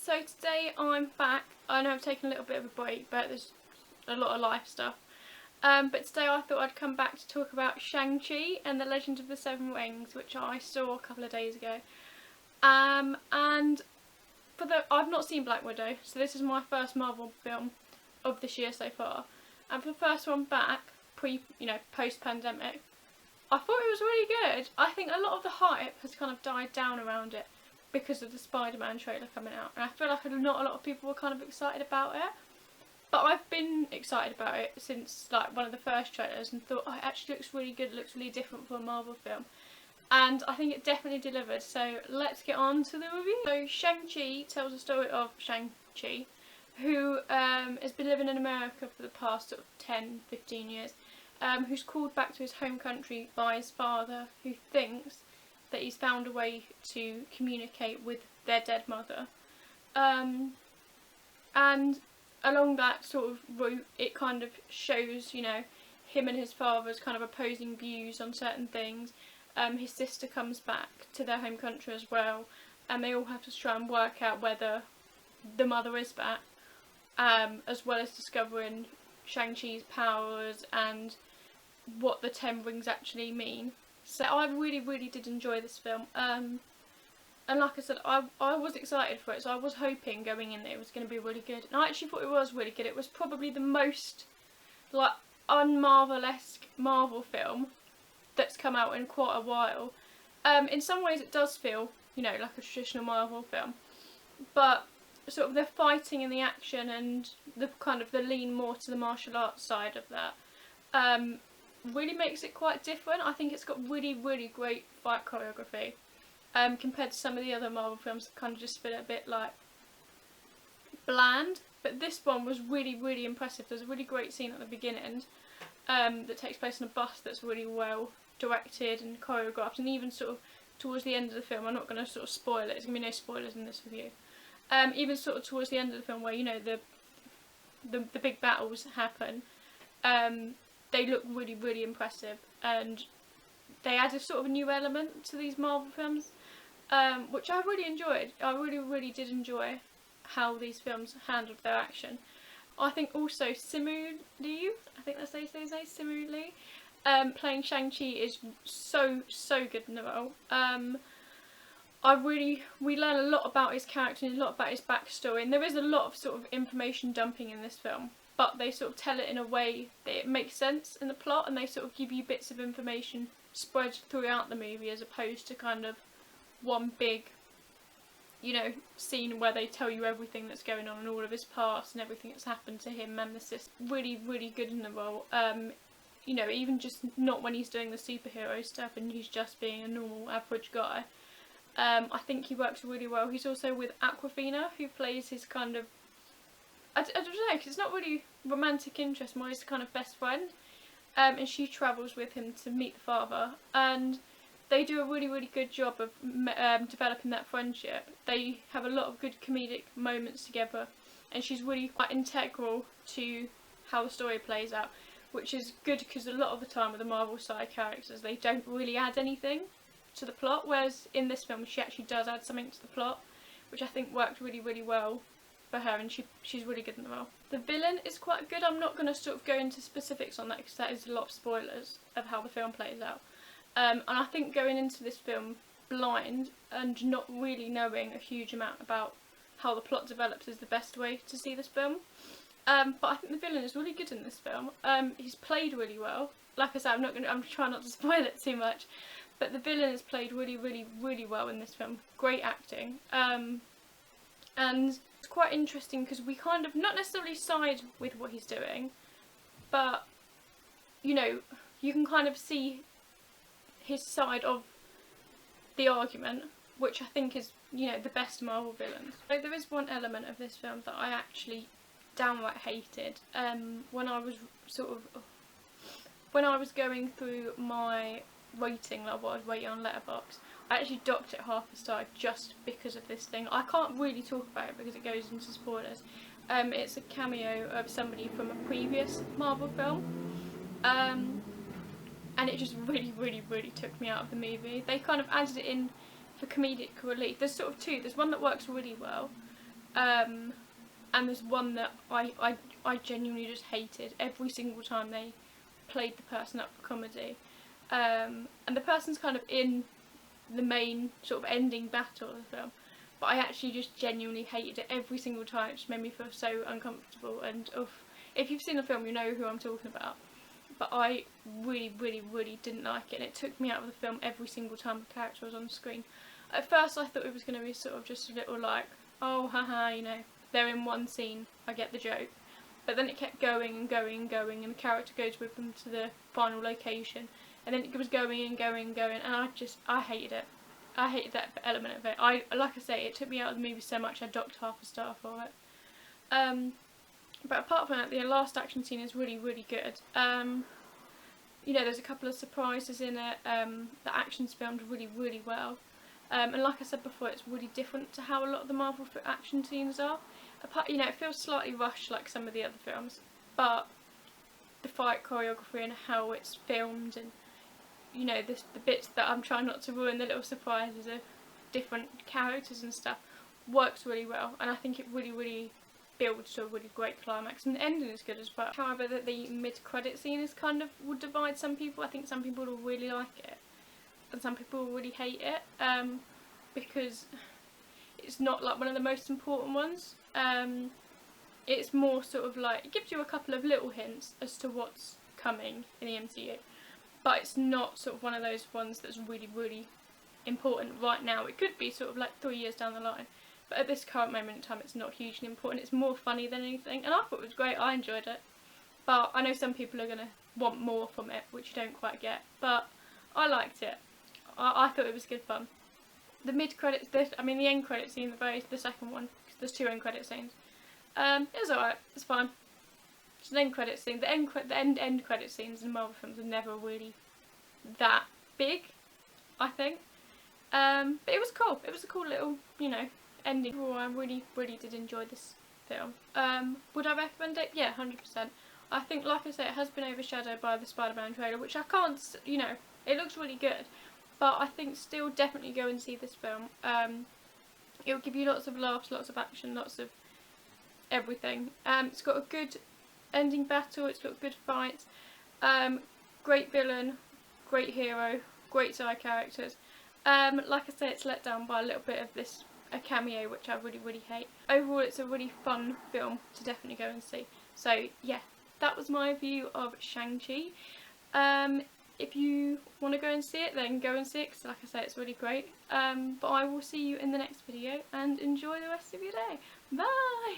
So today I'm back. I know I've taken a little bit of a break, but there's a lot of life stuff. But today I thought I'd come back to talk about Shang-Chi and the Legend of the Seven Rings, which I saw a couple of days ago. And I've not seen Black Widow, so this is my first Marvel film of this year so far. And for the first one back, post-pandemic, I thought it was really good. I think a lot of the hype has kind of died down around it because of the Spider-Man trailer coming out, and I feel like not a lot of people were kind of excited about it. But I've been excited about it since like one of the first trailers and thought, oh, it actually looks really good, it looks really different for a Marvel film. And I think it definitely delivered, so let's get on to the review. So Shang-Chi tells the story of Shang-Chi, who has been living in America for the past sort of 10-15 years, who's called back to his home country by his father, who thinks that he's found a way to communicate with their dead mother. And along that sort of route, it kind of shows, you know, him and his father's kind of opposing views on certain things. His sister comes back to their home country as well, and they all have to try and work out whether the mother is back, as well as discovering Shang-Chi's powers and what the 10 rings actually mean. So I really did enjoy this film, and like I said, I was excited for it, so I was hoping going in there it was going to be really good, and I actually thought it was really good. It was probably the most like un-Marvel-esque Marvel film that's come out in quite a while. In some ways it does feel, you know, like a traditional Marvel film, but sort of the fighting and the action and the kind of the lean more to the martial arts side of that really makes it quite different. I think it's got really great fight choreography compared to some of the other Marvel films that kind of just feel a bit like bland, but this one was really impressive. There's a really great scene at the beginning that takes place on a bus that's really well directed and choreographed, and even sort of towards the end of the film, I'm not going to sort of spoil it, there's going to be no spoilers in this review, even sort of towards the end of the film where, you know, the big battles happen, they look really impressive, and they add a sort of a new element to these Marvel films, which I really enjoyed. I really did enjoy how these films handled their action. I think also Simu Liu, I think that's how you say his name, Simu Liu, playing Shang-Chi is so good in the role. We learn a lot about his character and a lot about his backstory, and there is a lot of sort of information dumping in this film, but they sort of tell it in a way that it makes sense in the plot, and they sort of give you bits of information spread throughout the movie as opposed to kind of one big, you know, scene where they tell you everything that's going on and all of his past and everything that's happened to him and the sister. Really good in the role. You know, even just not when he's doing the superhero stuff and he's just being a normal average guy. I think he works really well. He's also with Awkwafina, who plays his kind of, I don't know, because it's not really romantic interest, more his kind of best friend. And she travels with him to meet the father, and they do a really good job of developing that friendship. They have a lot of good comedic moments together, and she's really quite integral to how the story plays out, which is good because a lot of the time with the Marvel side characters, they don't really add anything to the plot, whereas in this film she actually does add something to the plot, which I think worked really well for her, and she's really good in the role. The villain is quite good. I'm not going to sort of go into specifics on that because that is a lot of spoilers of how the film plays out. And I think going into this film blind and not really knowing a huge amount about how the plot develops is the best way to see this film. But I think the villain is really good in this film. He's played really well. Like I said, I'm trying not to spoil it too much, but the villain is played really well in this film. Great acting. And it's quite interesting because we kind of not necessarily side with what he's doing, but you know, you can kind of see his side of the argument, which I think is, you know, the best Marvel villains. So there is one element of this film that I actually downright hated. When I was going through my rating, like what I was rating on Letterboxd, I actually docked it half a star just because of this thing. I can't really talk about it because it goes into spoilers. It's a cameo of somebody from a previous Marvel film, and it just really took me out of the movie. They kind of added it in for comedic relief. There's sort of two. There's one that works really well, and there's one that I genuinely just hated every single time they played the person up for comedy. And the person's kind of in the main sort of ending battle of the film, but I actually just genuinely hated it every single time. It just made me feel so uncomfortable, and if you've seen the film you know who I'm talking about. But I really didn't like it, and it took me out of the film every single time the character was on the screen. At first I thought it was going to be sort of just a little like, oh haha, you know, they're in one scene, I get the joke. But then it kept going and going and going, and the character goes with them to the final location, and then it was going and going and going, and I hated it. I hated that element of it. Like I say, it took me out of the movie so much I docked half a star for it. But apart from that, the last action scene is really good. You know, there's a couple of surprises in it. The action's filmed really well. And like I said before, it's really different to how a lot of the Marvel action scenes are. You know, it feels slightly rushed like some of the other films, but the fight choreography and how it's filmed, and you know, the bits that I'm trying not to ruin, the little surprises of different characters and stuff, works really well, and I think it really builds to a really great climax, and the ending is good as well. However, the mid-credit scene is kind of, would divide some people. I think some people will really like it, and some people will really hate it, because it's not like one of the most important ones. It's more sort of like, it gives you a couple of little hints as to what's coming in the MCU, but it's not sort of one of those ones that's really important right now. It could be sort of like 3 years down the line, but at this current moment in time it's not hugely important. It's more funny than anything, and I thought it was great. I enjoyed it, but I know some people are going to want more from it, which you don't quite get, but I liked it. I thought it was good fun. The mid-credits, the end credit scene, the second one, because there's 2 end credit scenes. It was alright, it's fine. It's an end credit scene. The end credit scenes in Marvel films are never really that big, I think. But it was cool. It was a cool little, you know, ending. Overall, I really did enjoy this film. Would I recommend it? Yeah, 100%. I think, like I said, it has been overshadowed by the Spider-Man trailer, which I can't, you know, it looks really good. But I think still definitely go and see this film. It will give you lots of laughs, lots of action, lots of everything. It's got a good ending battle, it's got good fights, great villain, great hero, great side characters. Like I say, it's let down by a little bit of a cameo, which I really hate. Overall, it's a really fun film to definitely go and see. So yeah, that was my review of Shang-Chi. If you want to go and see it, then go and see it, because like I say, it's really great. But I will see you in the next video, and enjoy the rest of your day. Bye!